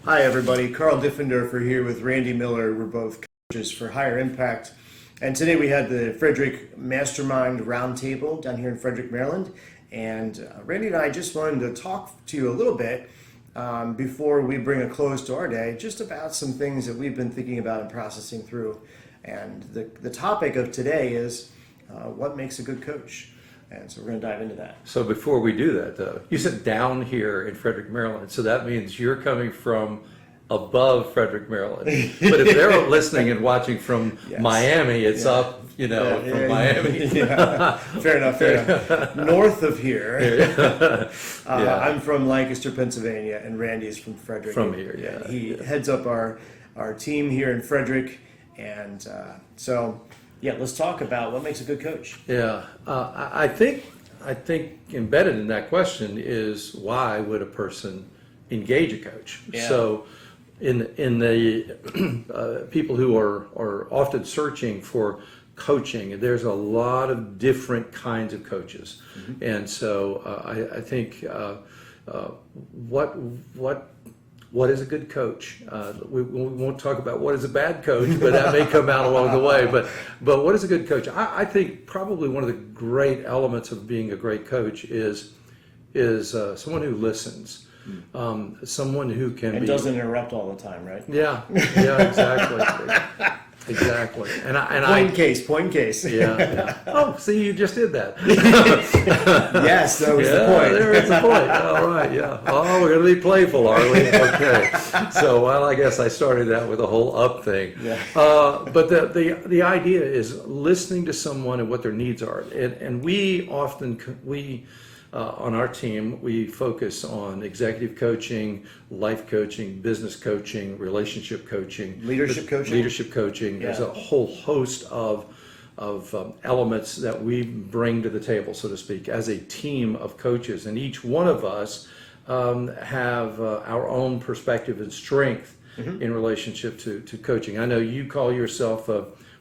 Hi, everybody. Carl Diffendorfer here with Randy Miller. We're both coaches for Higher Impact. And today we had the Frederick Mastermind Roundtable down here in Frederick, Maryland. And Randy and I just wanted to talk to you a little bit before we bring a close to our day, just about some things that we've been thinking about and processing through. And the topic of today is what makes a good coach? And so we're going to dive into that. So before we do that, though, you said down here in Frederick, Maryland. So that means you're coming from above Frederick, Maryland. But if they're listening and watching from Yes. Miami, it's Yeah. up, from Miami. Yeah. Fair enough. North of here, I'm from Lancaster, Pennsylvania, and Randy's from Frederick. From here, And yeah. he heads up our team here in Frederick. And let's talk about what makes a good coach. Yeah, I think embedded in that question is why would a person engage a coach? Yeah. So, in the people who are often searching for coaching, there's a lot of different kinds of coaches, and so I think what is a good coach? We won't talk about what is a bad coach, but that may come out along the way. But what is a good coach? I think probably one of the great elements of being a great coach is someone who listens, someone who can And doesn't interrupt all the time, right? Yeah, exactly. Exactly. Point in case. Yeah. Oh, see, you just did that. Yes, that was the point. There is the point. All right, yeah. Oh, we're going to be playful, are we? Okay. So, I guess I started that with a whole up thing. Yeah. But the idea is listening to someone and what their needs are. And we often, on our team, we focus on executive coaching, life coaching, business coaching, relationship coaching, Leadership coaching. There's Yeah. a whole host of elements that we bring to the table, so to speak, as a team of coaches. And each one of us have our own perspective and strength in relationship to coaching. I know you call yourself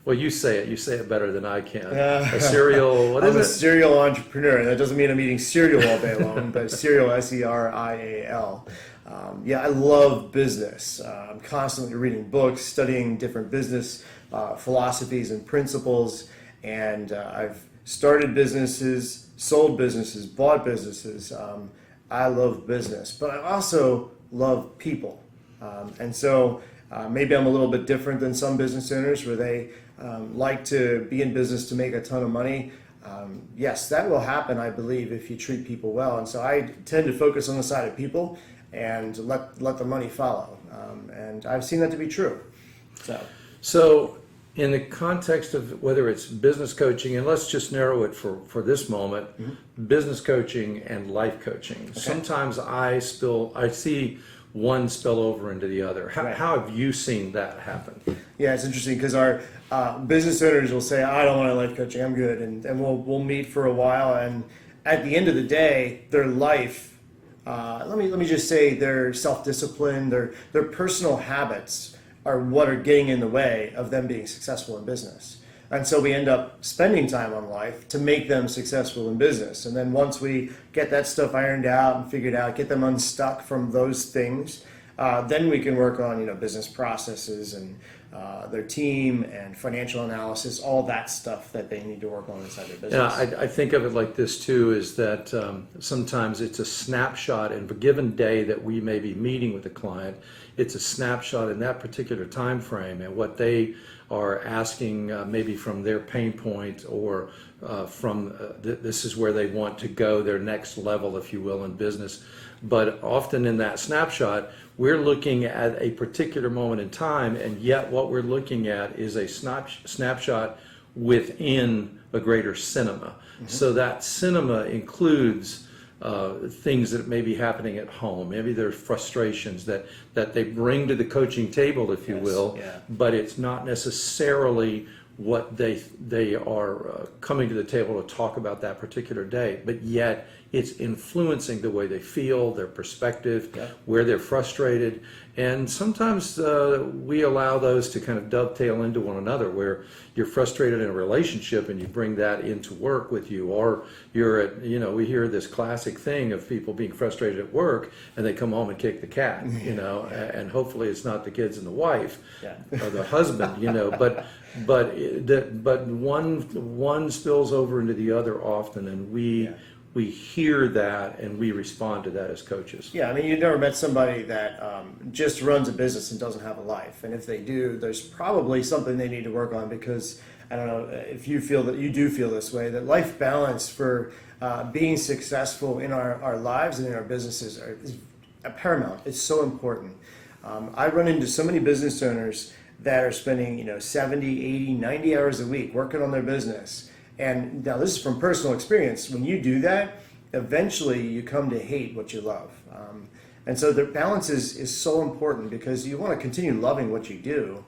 well, you say it better than I can. A serial, I'm a serial entrepreneur. That doesn't mean I'm eating cereal all day long, but serial, SERIAL. I love business. I'm constantly reading books, studying different business philosophies and principles, and I've started businesses, sold businesses, bought businesses. I love business, but I also love people. And so maybe I'm a little bit different than some business owners where they like to be in business to make a ton of money. Yes, that will happen, I believe, if you treat people well. And so I tend to focus on the side of people and let the money follow. And I've seen that to be true. So in the context of whether it's business coaching, and let's just narrow it for this moment, business coaching and life coaching. Okay. Sometimes I see one spill over into the other. How have you seen that happen? Yeah, it's interesting because our business owners will say, I don't want life coaching, I'm good. And we'll meet for a while. And at the end of the day, their life, let me just say their self-discipline, their personal habits are what are getting in the way of them being successful in business. And so we end up spending time on life to make them successful in business. And then once we get that stuff ironed out and figured out, get them unstuck from those things, then we can work on business processes and their team and financial analysis, all that stuff that they need to work on inside their business. Yeah, I think of it like this too, is that sometimes it's a snapshot in a given day that we may be meeting with a client. It's a snapshot in that particular time frame and what they are asking maybe from their pain point or from this is where they want to go, their next level, if you will, in business. But often in that snapshot, we're looking at a particular moment in time, and yet what we're looking at is a snapshot within a greater cinema. So that cinema includes things that may be happening at home. Maybe there's frustrations that they bring to the coaching table, if you will, but it's not necessarily what they are coming to the table to talk about that particular day, but yet it's influencing the way they feel, their perspective, Yeah. where they're frustrated. And sometimes we allow those to kind of dovetail into one another, where you're frustrated in a relationship and you bring that into work with you, or you're at, we hear this classic thing of people being frustrated at work and they come home and kick the cat, and hopefully it's not the kids and the wife or the husband, but one spills over into the other often, and we hear that and we respond to that as coaches. Yeah, I mean, you've never met somebody that just runs a business and doesn't have a life. And if they do, there's probably something they need to work on, because I don't know if you feel that you do feel this way, that life balance for being successful in our lives and in our businesses is paramount. It's so important. I run into so many business owners that are spending 70, 80, 90 hours a week working on their business. And now this is from personal experience. When you do that, eventually you come to hate what you love. And so the balance is so important, because you want to continue loving what you do,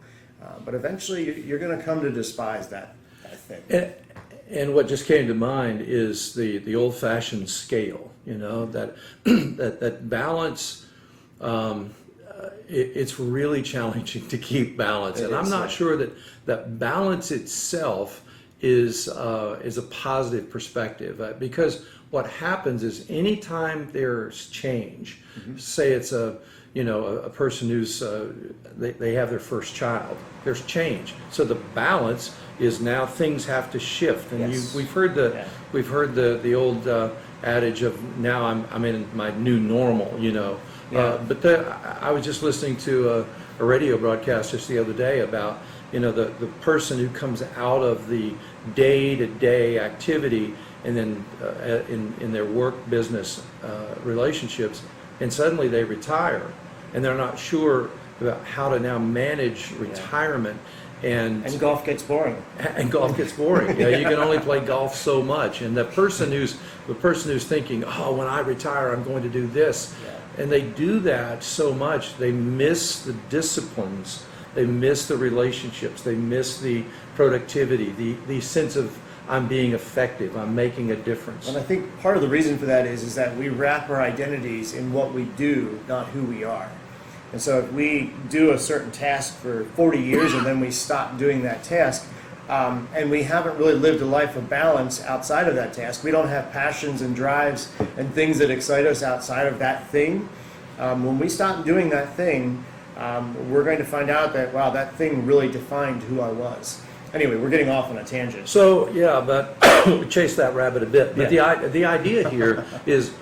but eventually you're going to come to despise that thing. And what just came to mind is the old-fashioned scale, that that balance. It's really challenging to keep balance, and I'm not sure that balance itself is a positive perspective, because what happens is anytime there's change, say it's a person who's they have their first child, there's change, so the balance is now things have to shift, and we've heard the old adage of now I'm in my new normal, but I was just listening to a radio broadcast just the other day about the person who comes out of the day-to-day activity and then in their work business relationships, and suddenly they retire and they're not sure about how to now manage retirement. And golf gets boring. And golf gets boring. You can only play golf so much. And the person who's thinking, oh, when I retire, I'm going to do this, and they do that so much, they miss the disciplines, they miss the relationships, they miss the productivity, the sense of I'm being effective, I'm making a difference. And I think part of the reason for that is that we wrap our identities in what we do, not who we are. And so if we do a certain task for 40 years and then we stop doing that task, and we haven't really lived a life of balance outside of that task, we don't have passions and drives and things that excite us outside of that thing, when we stop doing that thing, we're going to find out that, wow, that thing really defined who I was. Anyway, we're getting off on a tangent. So, but we chased that rabbit a bit. But the idea here is,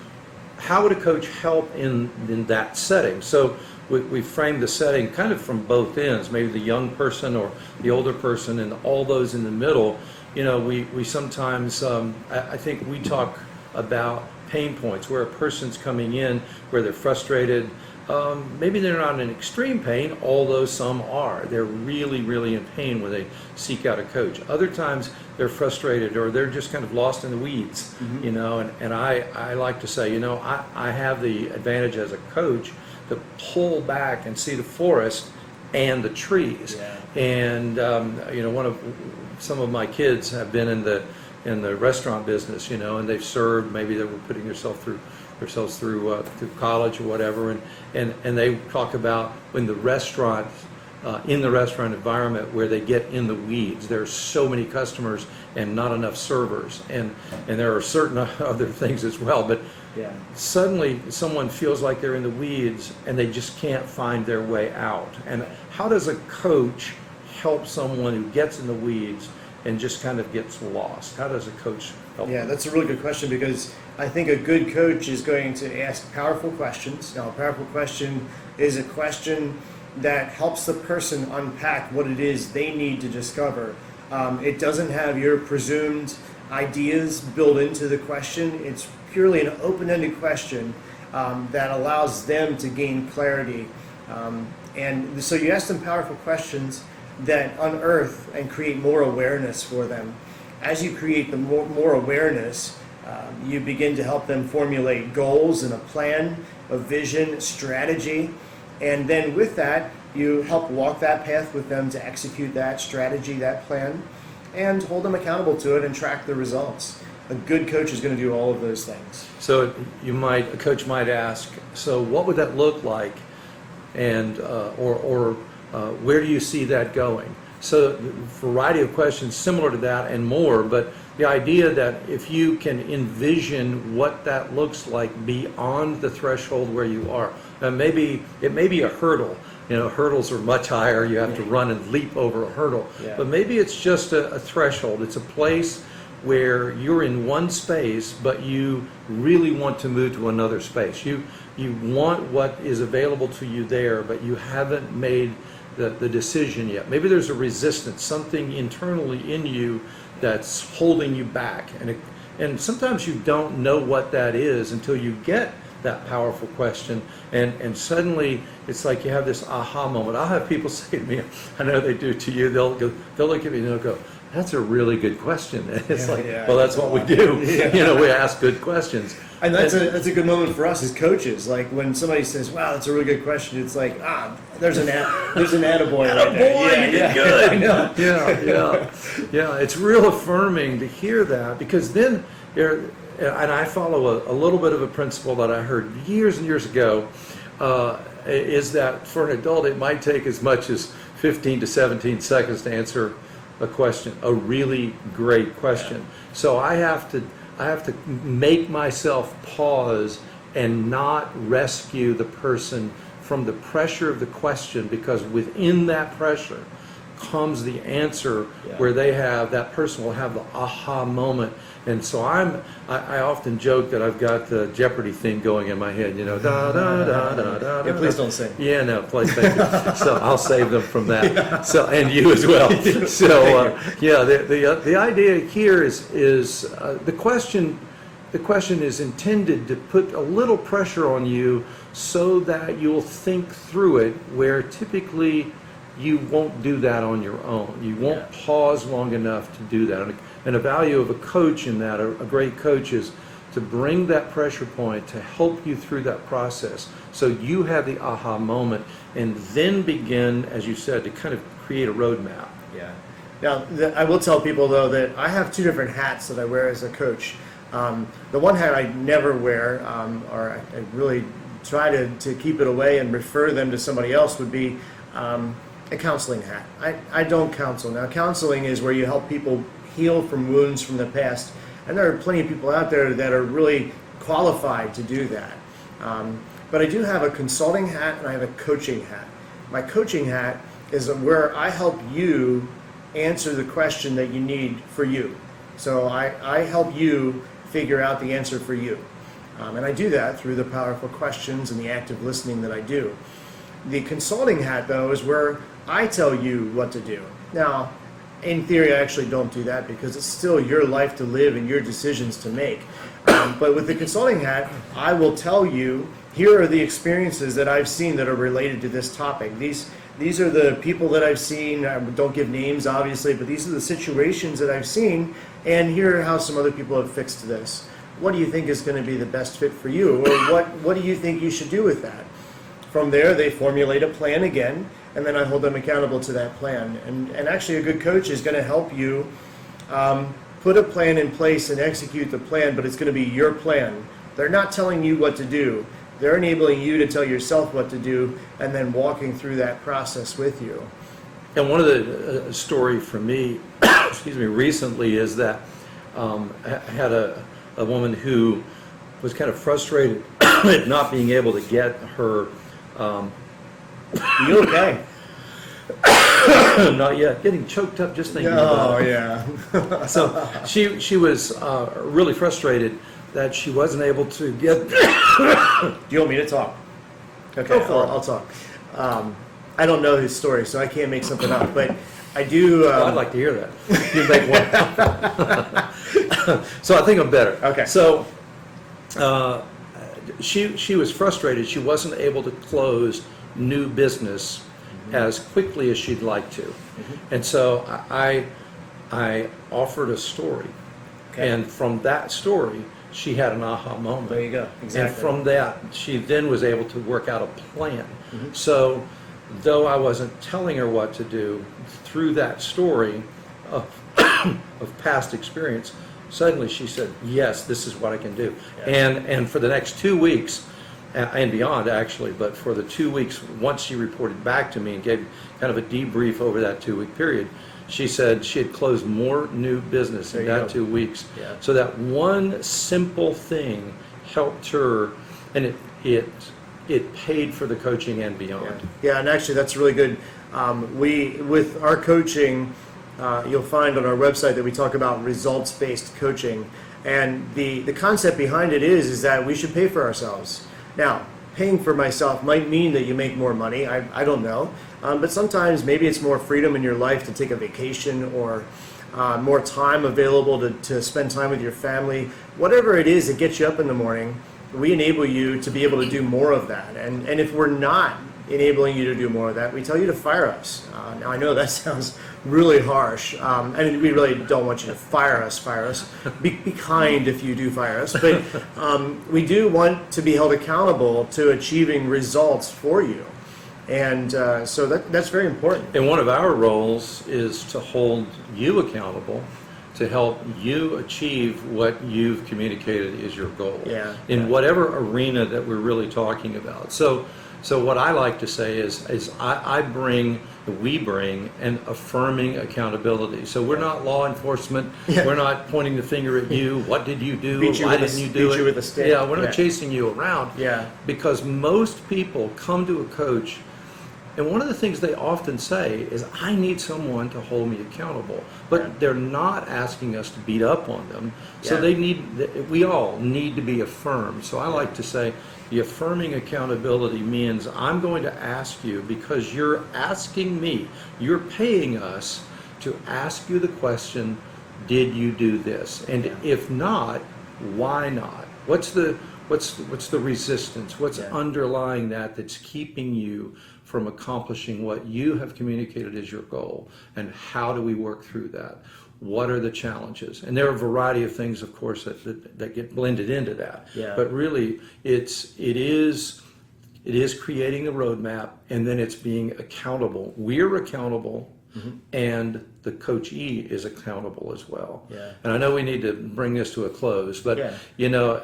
how would a coach help in that setting? So we framed the setting kind of from both ends, maybe the young person or the older person, and all those in the middle. We sometimes, I think we talk about pain points, where a person's coming in, where they're frustrated. Maybe they're not in extreme pain, although some are. They're really, really in pain when they seek out a coach. Other times they're frustrated, or they're just kind of lost in the weeds, and I like to say, I have the advantage as a coach to pull back and see the forest and the trees. And some of my kids have been in the restaurant business, and they've served. Maybe they were putting themselves through college or whatever, and they talk about when the restaurant in the restaurant environment where they get in the weeds. There's so many customers and not enough servers, and there are certain other things as well, but suddenly someone feels like they're in the weeds and they just can't find their way out. And how does a coach help someone who gets in the weeds and just kind of gets lost? How does a coach help them? That's a really good question, because I think a good coach is going to ask powerful questions. Now, a powerful question is a question that helps the person unpack what it is they need to discover. It doesn't have your presumed ideas built into the question. It's purely an open-ended question that allows them to gain clarity. And so you ask them powerful questions that unearth and create more awareness for them. As you create the more awareness, you begin to help them formulate goals and a plan, a vision, strategy, and then with that, You help walk that path with them to execute that strategy, that plan, and hold them accountable to it and track the results. A good coach is going to do all of those things. So a coach might ask, so what would that look like, and or where do you see that going? So a variety of questions similar to that and more, but the idea that if you can envision what that looks like beyond the threshold where you are, now maybe it may be a hurdle. Hurdles are much higher. You have to run and leap over a hurdle. Yeah. But maybe it's just a threshold. It's a place where you're in one space, but you really want to move to another space. You want what is available to you there, but you haven't made the decision yet. Maybe there's a resistance, something internally in you that's holding you back. And sometimes you don't know what that is until you get that powerful question, and suddenly it's like you have this aha moment. I'll have people say to me, I know they do to you, they'll look at me and they'll go, that's a really good question. And it's well, that's what we do. Yeah. We ask good questions. And that's a good moment for us as coaches. Like when somebody says, "Wow, that's a really good question," it's like, there's an attaboy right there. You did good. I know. Yeah. It's real affirming to hear that, because then and I follow a little bit of a principle that I heard years and years ago, is that for an adult it might take as much as 15 to 17 seconds to answer a question, a really great question. Yeah. So I have to make myself pause and not rescue the person from the pressure of the question, because within that pressure comes the answer where that person will have the aha moment. And so I often joke that I've got the Jeopardy theme going in my head, da da da da da. Yeah, please don't sing. Yeah, no, please, thank you. So I'll save them from that. Yeah. So, and you as well. So the idea here is the question. The question is intended to put a little pressure on you so that you'll think through it, where typically you won't do that on your own. You won't pause long enough to do that. And the value of a coach in that, a great coach, is to bring that pressure point to help you through that process so you have the aha moment, and then begin, as you said, to kind of create a roadmap. Yeah. Now, I will tell people, though, that I have two different hats that I wear as a coach. The one hat I never wear, or I really try to keep it away and refer them to somebody else, would be a counseling hat. I don't counsel. Now, counseling is where you help people heal from wounds from the past, and there are plenty of people out there that are really qualified to do that. But I do have a consulting hat and I have a coaching hat. My coaching hat is where I help you answer the question that you need for you. So I help you figure out the answer for you. And I do that through the powerful questions and the active listening that I do. The consulting hat, though, is where I tell you what to do. Now, in theory, I actually don't do that, because it's still your life to live and your decisions to make. But with the consulting hat, I will tell you, here are the experiences that I've seen that are related to this topic. These are the people that I've seen. I don't give names, obviously, but these are the situations that I've seen, and here are how some other people have fixed this. What do you think is going to be the best fit for you, or what do you think you should do with that? From there, they formulate a plan again, and then I hold them accountable to that plan. And actually, a good coach is going to help you put a plan in place and execute the plan, but it's going to be your plan. They're not telling you what to do. They're enabling you to tell yourself what to do, and then walking through that process with you. And one of the story for me, recently, is that I had a woman who was kind of frustrated at not being able to get her. You okay? Not yet. Getting choked up just thinking about it. Yeah. So she was really frustrated that she wasn't able to get. Do you want me to talk? Okay, I'll talk. I don't know his story, so I can't make something up, but I do. Well, I'd like to hear that. You make one. So I think I'm better. Okay. So she was frustrated. She wasn't able to close new business as quickly as she'd like to, and so I offered a story, and from that story, she had an aha moment. There you go. Exactly. And from that, she then was able to work out a plan. So though I wasn't telling her what to do, through that story of, of past experience, suddenly she said, yes, this is what I can do. Yeah. And for the next 2 weeks, and beyond actually, but for the 2 weeks, once she reported back to me and gave kind of a debrief over that 2-week period, she said she had closed more new business in There you that go. 2 weeks. Yeah. So that one simple thing helped her, and it paid for the coaching and beyond. Yeah, and actually that's really good. With our coaching, you'll find on our website that we talk about results-based coaching, and the concept behind it is that we should pay for ourselves. Now, paying for myself might mean that you make more money. I don't know, but sometimes maybe it's more freedom in your life to take a vacation or more time available to spend time with your family. Whatever it is that gets you up in the morning, we enable you to be able to do more of that. And if we're not enabling you to do more of that, we tell you to fire us. Now, I know that sounds really harsh, and we really don't want you to fire us. Be kind if you do fire us, but we do want to be held accountable to achieving results for you. And so that's very important. And one of our roles is to hold you accountable, to help you achieve what you've communicated is your goal Yeah. in whatever arena that we're really talking about. So what I like to say is we bring an affirming accountability. So we're not law enforcement. Yeah. We're not pointing the finger at you. What did you do? Beat you Why with a- didn't you do beat it? you with a stick. Yeah, we're not Yeah. chasing you around. Yeah. Because most people come to a coach, and one of the things they often say is, I need someone to hold me accountable. But Yeah. they're not asking us to beat up on them. So Yeah. we all need to be affirmed. So I like to say, the affirming accountability means I'm going to ask you, because you're asking me, you're paying us to ask you the question, did you do this? And if not, why not? What's the resistance? What's Yeah. underlying that's keeping you from accomplishing what you have communicated as your goal? And how do we work through that? What are the challenges? And there are a variety of things, of course, that get blended into that. Yeah. But really, it is creating the roadmap, and then it's being accountable. We're accountable, and the coachee is accountable as well. Yeah. And I know we need to bring this to a close, but Yeah. you know,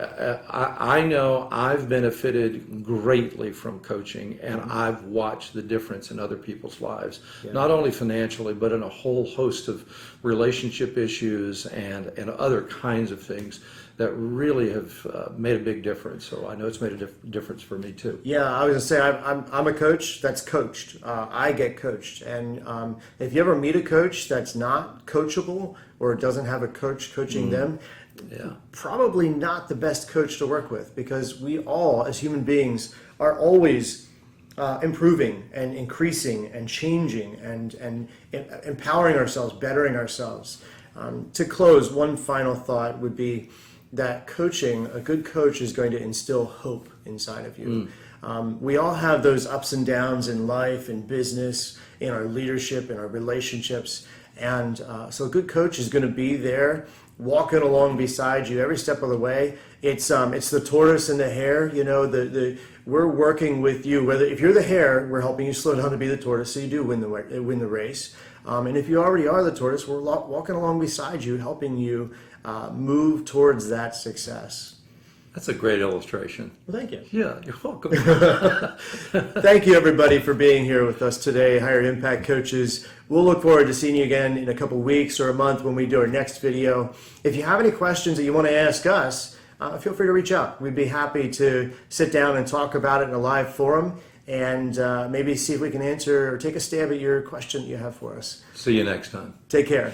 I know I've benefited greatly from coaching, and I've watched the difference in other people's lives, not only financially, but in a whole host of relationship issues and other kinds of things that really have made a big difference. So I know it's made a difference for me too. Yeah, I was gonna say I'm a coach that's coached. I get coached, and if you ever meet a coach that's not coachable or doesn't have a coach coaching them, probably not the best coach to work with, because we all, as human beings, are always improving and increasing and changing and empowering ourselves, bettering ourselves. To close, one final thought would be that coaching, a good coach is going to instill hope inside of you. We all have those ups and downs in life, in business, in our leadership, in our relationships. And so a good coach is going to be there walking along beside you every step of the way. It's the tortoise and the hare, you know, we're working with you. Whether if you're the hare, we're helping you slow down to be the tortoise, so you do win the race. And if you already are the tortoise, we're walking along beside you, helping you move towards that success. That's a great illustration. Well, thank you. Yeah, you're welcome. Thank you, everybody, for being here with us today, Higher Impact Coaches. We'll look forward to seeing you again in a couple weeks or a month when we do our next video. If you have any questions that you want to ask us, feel free to reach out. We'd be happy to sit down and talk about it in a live forum, and maybe see if we can answer or take a stab at your question that you have for us. See you next time. Take care.